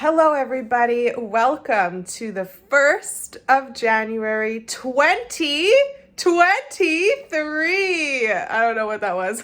Hello, everybody. Welcome to the 1st of January, 2023. I don't know what that was.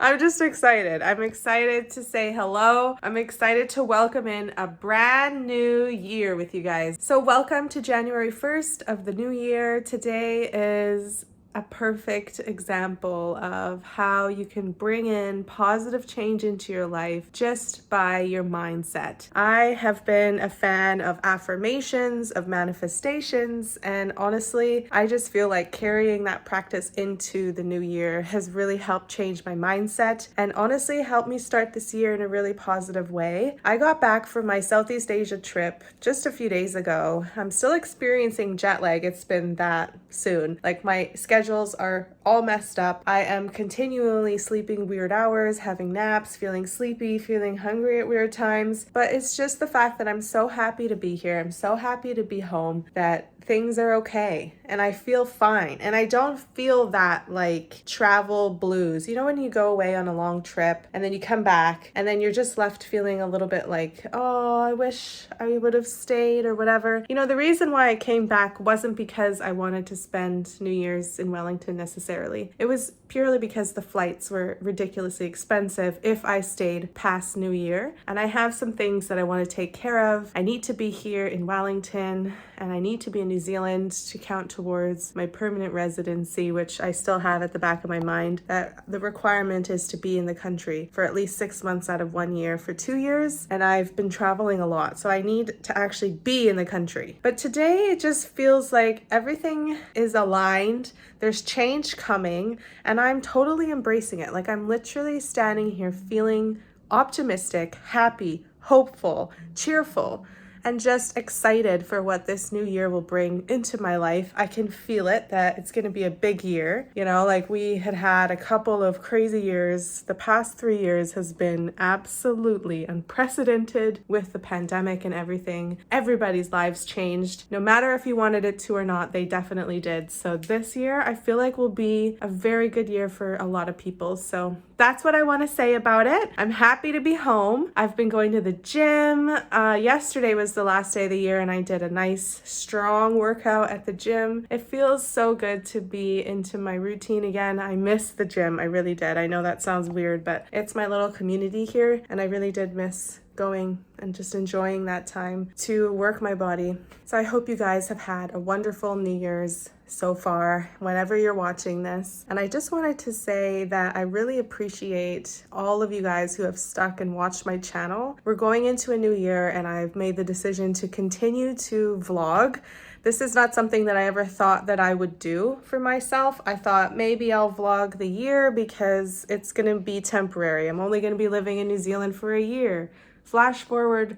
I'm just excited. I'm excited to say hello. I'm excited to welcome in a brand new year with you guys. So welcome to January 1st of the new year. Today is a perfect example of how you can bring in positive change into your life just by your mindset. I have been a fan of affirmations, of manifestations, and honestly, I just feel like carrying that practice into the new year has really helped change my mindset and honestly helped me start this year in a really positive way. I got back from my Southeast Asia trip just a few days ago. I'm still experiencing jet lag. It's been that soon. Like my schedules are all messed up. I am continually sleeping weird hours, having naps, feeling sleepy, feeling hungry at weird times. But it's just the fact that I'm so happy to be here. I'm so happy to be home that things are okay and I feel fine. And I don't feel that like travel blues. You know, when you go away on a long trip and then you come back and then you're just left feeling a little bit like, oh, I wish I would have stayed or whatever. You know, the reason why I came back wasn't because I wanted to spend New Year's in Wellington necessarily. It was purely because the flights were ridiculously expensive if I stayed past New Year. And I have some things that I want to take care of. I need to be here in Wellington and I need to be in New Zealand to count towards my permanent residency, which I still have at the back of my mind, that the requirement is to be in the country for at least 6 months out of 1 year for 2 years. And I've been traveling a lot, so I need to actually be in the country. But today it just feels like everything is aligned. There's change coming and I'm totally embracing it. Like I'm literally standing here feeling optimistic, happy, hopeful, cheerful, and just excited for what this new year will bring into my life. I can feel it, that it's going to be a big year. You know, like we had a couple of crazy years. The past 3 years has been absolutely unprecedented with the pandemic and everything. Everybody's lives changed. No matter if you wanted it to or not, they definitely did. So this year, I feel like will be a very good year for a lot of people. So that's what I want to say about it. I'm happy to be home. I've been going to the gym. Yesterday was the last day of the year and I did a nice strong workout at the gym. It feels so good to be into my routine again. I miss the gym. I really did. I know that sounds weird, but it's my little community here and I really did miss going and just enjoying that time to work my body. So I hope you guys have had a wonderful New Year's so far, whenever you're watching this. And I just wanted to say that I really appreciate all of you guys who have stuck and watched my channel. We're going into a new year and I've made the decision to continue to vlog. This is not something that I ever thought that I would do for myself. I thought maybe I'll vlog the year because it's gonna be temporary. I'm only gonna be living in New Zealand for a year. Flash forward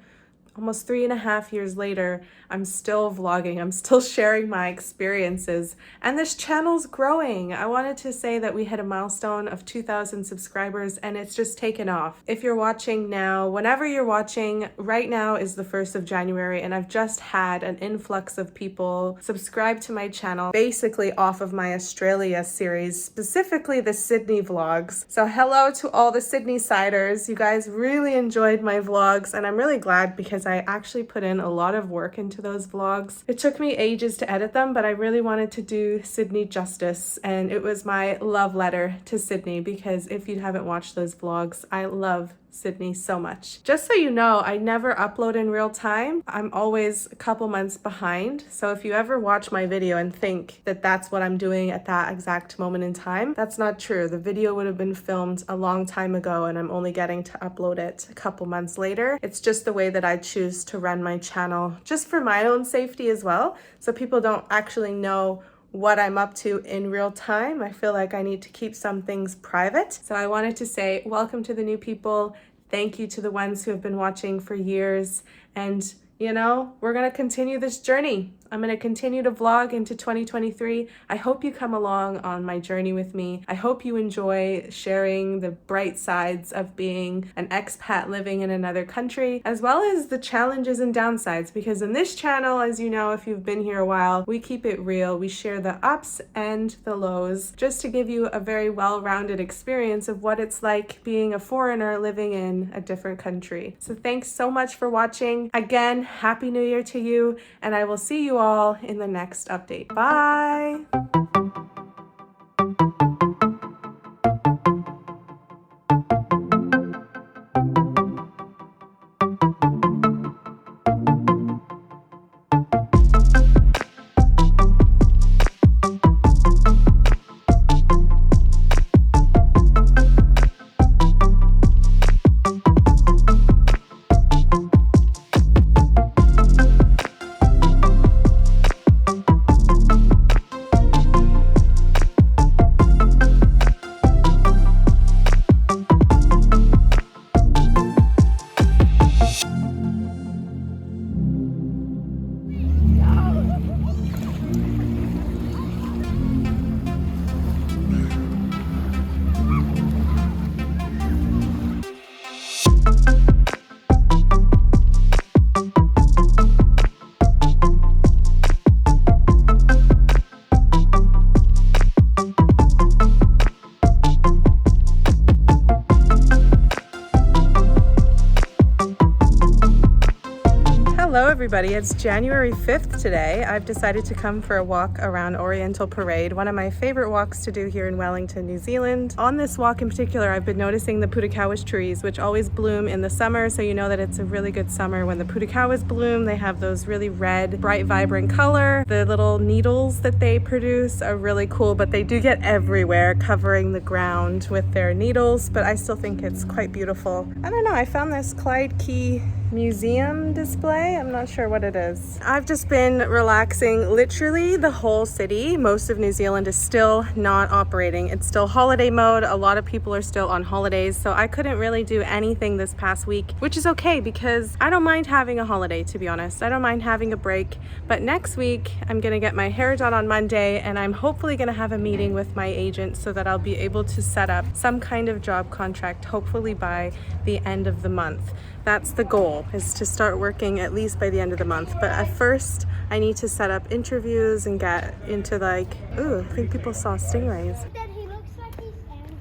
almost 3.5 years later, I'm still vlogging. I'm still sharing my experiences and this channel's growing. I wanted to say that we hit a milestone of 2,000 subscribers and it's just taken off. If you're watching now, whenever you're watching, right now is the 1st of January and I've just had an influx of people subscribe to my channel, basically off of my Australia series, specifically the Sydney vlogs. So hello to all the Sydney siders. You guys really enjoyed my vlogs and I'm really glad because I actually put in a lot of work into those vlogs. It took me ages to edit them, but I really wanted to do Sydney justice and it was my love letter to Sydney because if you haven't watched those vlogs, I love Sydney so much. Just so you know, I never upload in real time. I'm always a couple months behind. So if you ever watch my video and think that that's what I'm doing at that exact moment in time, that's not true. The video would have been filmed a long time ago and I'm only getting to upload it a couple months later. It's just the way that I choose to run my channel, just for my own safety as well. So people don't actually know what I'm up to in real time. I feel like I need to keep some things private. So I wanted to say welcome to the new people. Thank you to the ones who have been watching for years. And you know, we're going to continue this journey. I'm going to continue to vlog into 2023. I hope you come along on my journey with me. I hope you enjoy sharing the bright sides of being an expat living in another country, as well as the challenges and downsides, because in this channel, as you know, if you've been here a while, we keep it real. We share the ups and the lows just to give you a very well-rounded experience of what it's like being a foreigner living in a different country. So thanks so much for watching. Again, Happy New Year to you, and I will see you all in the next update. Bye! Hello everybody, it's January 5th today. I've decided to come for a walk around Oriental Parade, one of my favorite walks to do here in Wellington, New Zealand. On this walk in particular, I've been noticing the putakawas trees, which always bloom in the summer, so you know that it's a really good summer when the putakawas bloom. They have those really red, bright, vibrant color. The little needles that they produce are really cool, but they do get everywhere, covering the ground with their needles, but I still think it's quite beautiful. I don't know, I found this Clyde Key museum display. I'm not sure what it is. I've just been relaxing. Literally the whole city, most of New Zealand is still not operating. It's still holiday mode. A lot of people are still on holidays, so I couldn't really do anything this past week, which is okay because I don't mind having a holiday, to be honest. I don't mind having a break, but next week I'm gonna get my hair done on Monday, and I'm hopefully gonna have a meeting with my agent so that I'll be able to set up some kind of job contract, hopefully by the end of the month. That's the goal, is to start working at least by the end of the month. But at first, I need to set up interviews and get into like, ooh, I think people saw stingrays. Dad, he looks like he's angry.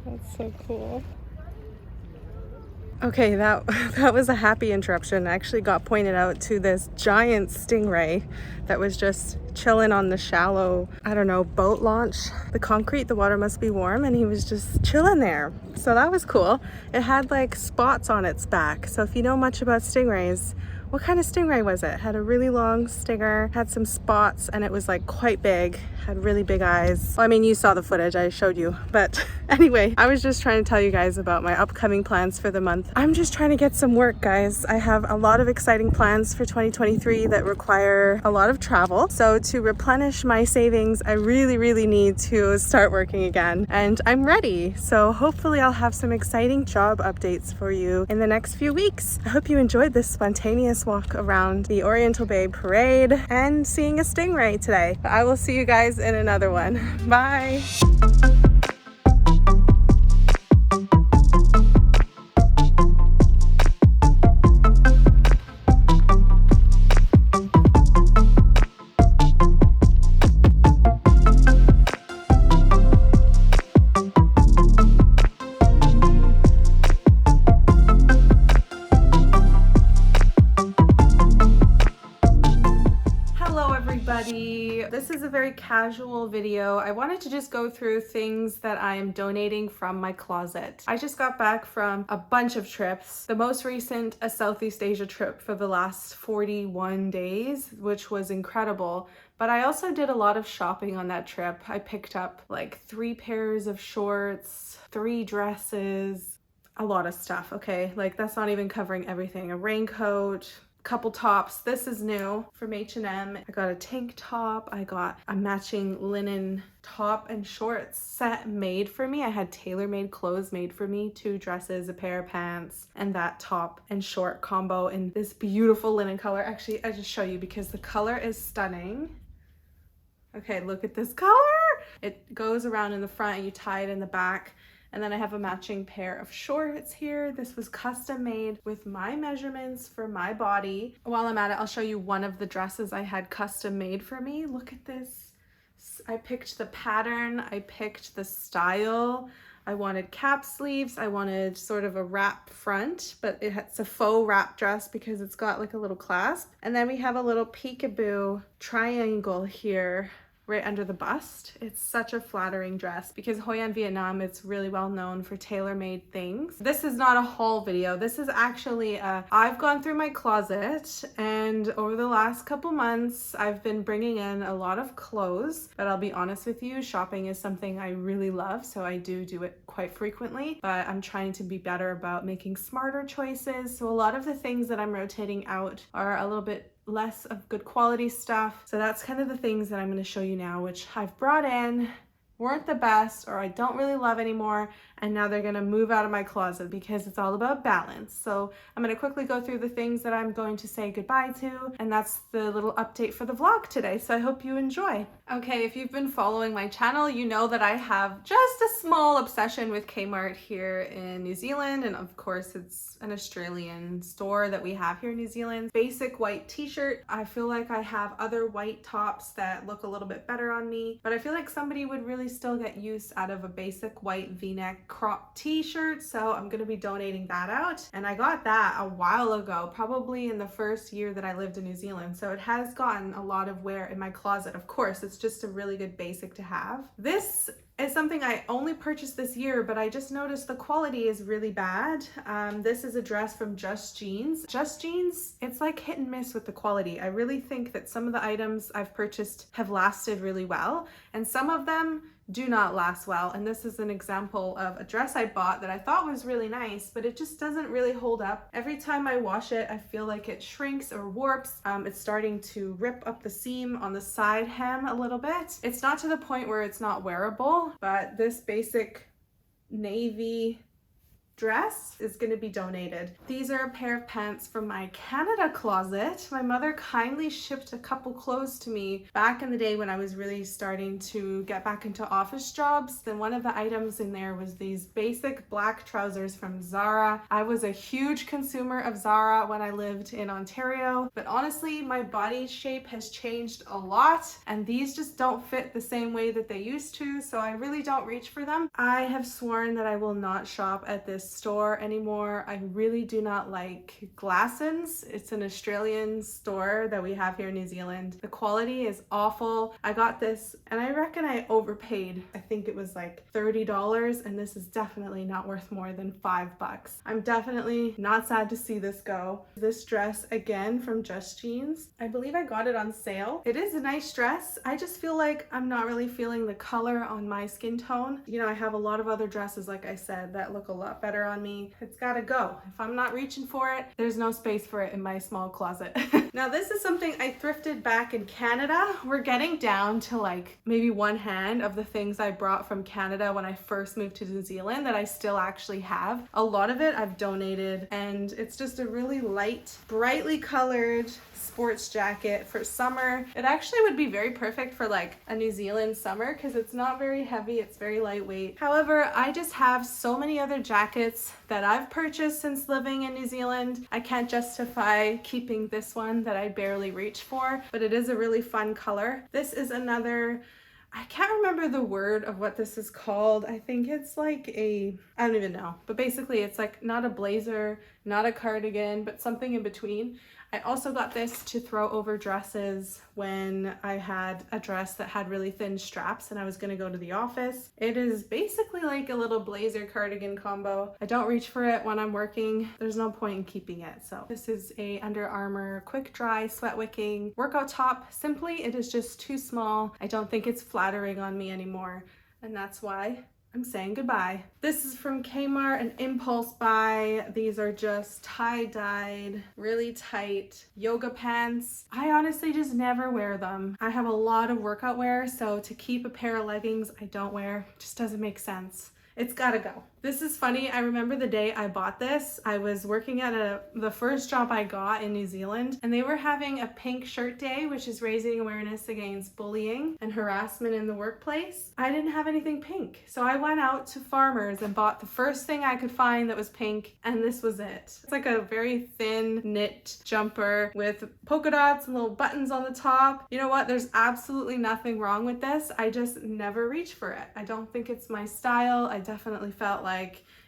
That's so cool. Okay, that was a happy interruption. I actually got pointed out to this giant stingray that was just chilling on the shallow, I don't know, boat launch. The concrete, the water must be warm, and he was just chilling there. So that was cool. It had like spots on its back. So if you know much about stingrays, what kind of stingray was it? Had a really long stinger, had some spots, and it was like quite big, had really big eyes. Well, I mean, you saw the footage, I showed you. But anyway, I was just trying to tell you guys about my upcoming plans for the month. I'm just trying to get some work, guys. I have a lot of exciting plans for 2023 that require a lot of travel. So to replenish my savings, I really need to start working again. And I'm ready. So hopefully I'll have some exciting job updates for you in the next few weeks. I hope you enjoyed this spontaneous walk around the Oriental Bay Parade and seeing a stingray today. But I will see you guys in another one. Bye. This is a very casual video. I wanted to just go through things that I am donating from my closet. I just got back from a bunch of trips. The most recent, a Southeast Asia trip for the last 41 days, which was incredible. But I also did a lot of shopping on that trip. I picked up like 3 pairs of shorts, 3 dresses, a lot of stuff, okay? Like that's not even covering everything. A raincoat, couple tops. This is new from H&M. I got a tank top. I got a matching linen top and shorts set made for me. I had tailor-made clothes made for me, 2 dresses, a pair of pants, and that top and short combo in this beautiful linen color. Actually, I just show you because the color is stunning. Okay, look at this color. It goes around in the front and you tie it in the back. And then I have a matching pair of shorts here. This was custom made with my measurements for my body. While I'm at it, I'll show you one of the dresses I had custom made for me. Look at this. I picked the pattern, I picked the style. I wanted cap sleeves. I wanted sort of a wrap front, but it's a faux wrap dress because it's got like a little clasp. And then we have a little peekaboo triangle here right under the bust. It's such a flattering dress because Hoi An, Vietnam, it's really well known for tailor-made things. This is not a haul video. This is actually I've gone through my closet, and over the last couple months, I've been bringing in a lot of clothes, but I'll be honest with you, shopping is something I really love, so I do it quite frequently, but I'm trying to be better about making smarter choices. So a lot of the things that I'm rotating out are a little bit less of good quality stuff. So that's kind of the things that I'm going to show you now, which I've brought in, weren't the best, or I don't really love anymore, and now they're going to move out of my closet because it's all about balance. So I'm going to quickly go through the things that I'm going to say goodbye to, and that's the little update for the vlog today. So I hope you enjoy. Okay, if you've been following my channel, you know that I have just a small obsession with Kmart here in New Zealand, and of course it's an Australian store that we have here in New Zealand. Basic white t-shirt. I feel like I have other white tops that look a little bit better on me, but I feel like somebody would really still get use out of a basic white v-neck crop t-shirt, so I'm gonna be donating that out. And I got that a while ago, probably in the first year that I lived in New Zealand, so it has gotten a lot of wear in my closet. Of course, it's just a really good basic to have. This is something I only purchased this year, but I just noticed the quality is really bad. This is a dress from Just Jeans. Just Jeans, it's like hit and miss with the quality. I really think that some of the items I've purchased have lasted really well, and some of them do not last well. And this is an example of a dress I bought that I thought was really nice, but it just doesn't really hold up. Every time I wash it, I feel like it shrinks or warps. It's starting to rip up the seam on the side hem a little bit. It's not to the point where it's not wearable, but this basic navy dress is going to be donated. These are a pair of pants from my Canada closet. My mother kindly shipped a couple clothes to me back in the day when I was really starting to get back into office jobs. Then one of the items in there was these basic black trousers from Zara. I was a huge consumer of Zara when I lived in Ontario, but honestly, my body shape has changed a lot, and these just don't fit the same way that they used to, so I really don't reach for them. I have sworn that I will not shop at this store anymore. I really do not like Glassons. It's an Australian store that we have here in New Zealand. The quality is awful. I got this and I reckon I overpaid. I think it was like $30, and this is definitely not worth more than $5. I'm definitely not sad to see this go. This dress again from Just Jeans. I believe I got it on sale. It is a nice dress. I just feel like I'm not really feeling the color on my skin tone. You know, I have a lot of other dresses, like I said, that look a lot better on me. It's gotta go. If I'm not reaching for it, there's no space for it in my small closet. Now this is something I thrifted back in Canada. We're getting down to like maybe one hand of the things I brought from Canada when I first moved to New Zealand that I still actually have. A lot of it I've donated, and it's just a really light, brightly colored sports jacket for summer. It actually would be very perfect for like a New Zealand summer because it's not very heavy, it's very lightweight. However, I just have so many other jackets that I've purchased since living in New Zealand. I can't justify keeping this one that I barely reach for, but it is a really fun color. This is another, I can't remember the word of what this is called. I think it's like I don't even know, but basically it's like not a blazer, not a cardigan, but something in between. I also got this to throw over dresses when I had a dress that had really thin straps and I was gonna go to the office. It is basically like a little blazer cardigan combo. I don't reach for it when I'm working. There's no point in keeping it. So this is a Under Armour quick dry sweat wicking workout top. Simply, it is just too small. I don't think it's flattering on me anymore, and that's why I'm saying goodbye. This is from Kmart, an impulse buy. These are just tie-dyed, really tight yoga pants. I honestly just never wear them. I have a lot of workout wear, so to keep a pair of leggings I don't wear just doesn't make sense. It's gotta go. This is funny. I remember the day I bought this. I was working at the first job I got in New Zealand, and they were having a pink shirt day, which is raising awareness against bullying and harassment in the workplace. I didn't have anything pink, so I went out to Farmers and bought the first thing I could find that was pink, and this was it. It's like a very thin knit jumper with polka dots and little buttons on the top. You know what? There's absolutely nothing wrong with this. I just never reach for it. I don't think it's my style. I definitely felt like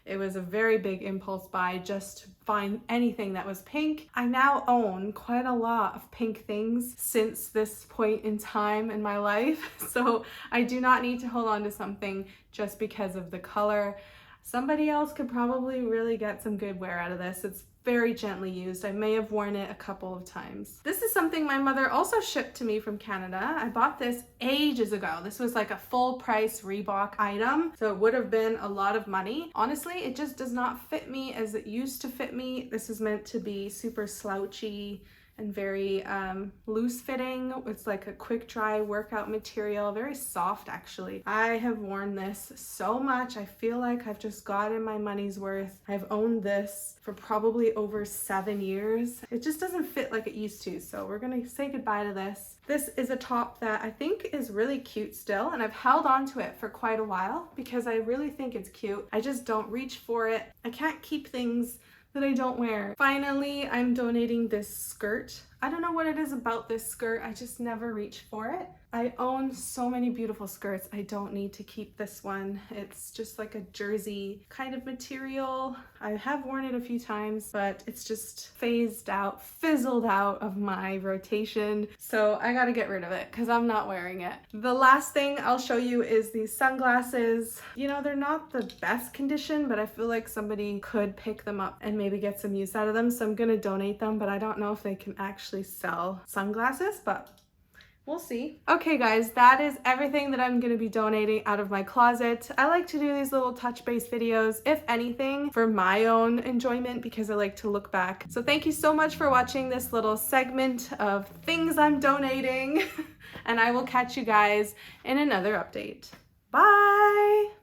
it was a very big impulse buy just to find anything that was pink. I now own quite a lot of pink things since this point in time in my life, so I do not need to hold on to something just because of the color. Somebody else could probably really get some good wear out of this. It's very gently used. I may have worn it a couple of times. This is something my mother also shipped to me from Canada. I bought this ages ago. This was like a full price Reebok item, so it would have been a lot of money. Honestly, it just does not fit me as it used to fit me. This is meant to be super slouchy and very loose fitting. It's like a quick dry workout material, very soft actually. I have worn this so much. I feel like I've just gotten my money's worth. I've owned this for probably over 7 years. It just doesn't fit like it used to, so we're gonna say goodbye to this. This is a top that I think is really cute still, and I've held on to it for quite a while because I really think it's cute. I just don't reach for it. I can't keep things that I don't wear. Finally, I'm donating this skirt. I don't know what it is about this skirt. I just never reach for it. I own so many beautiful skirts. I don't need to keep this one. It's just like a jersey kind of material. I have worn it a few times, but it's just fizzled out of my rotation. So I gotta get rid of it because I'm not wearing it. The last thing I'll show you is these sunglasses. You know, they're not the best condition, but I feel like somebody could pick them up and maybe get some use out of them. So I'm gonna donate them, but I don't know if they can actually sell sunglasses, but we'll see. Okay guys, that is everything that I'm gonna be donating out of my closet. I like to do these little touch base videos, if anything, for my own enjoyment because I like to look back. So thank you so much for watching this little segment of things I'm donating and I will catch you guys in another update. Bye!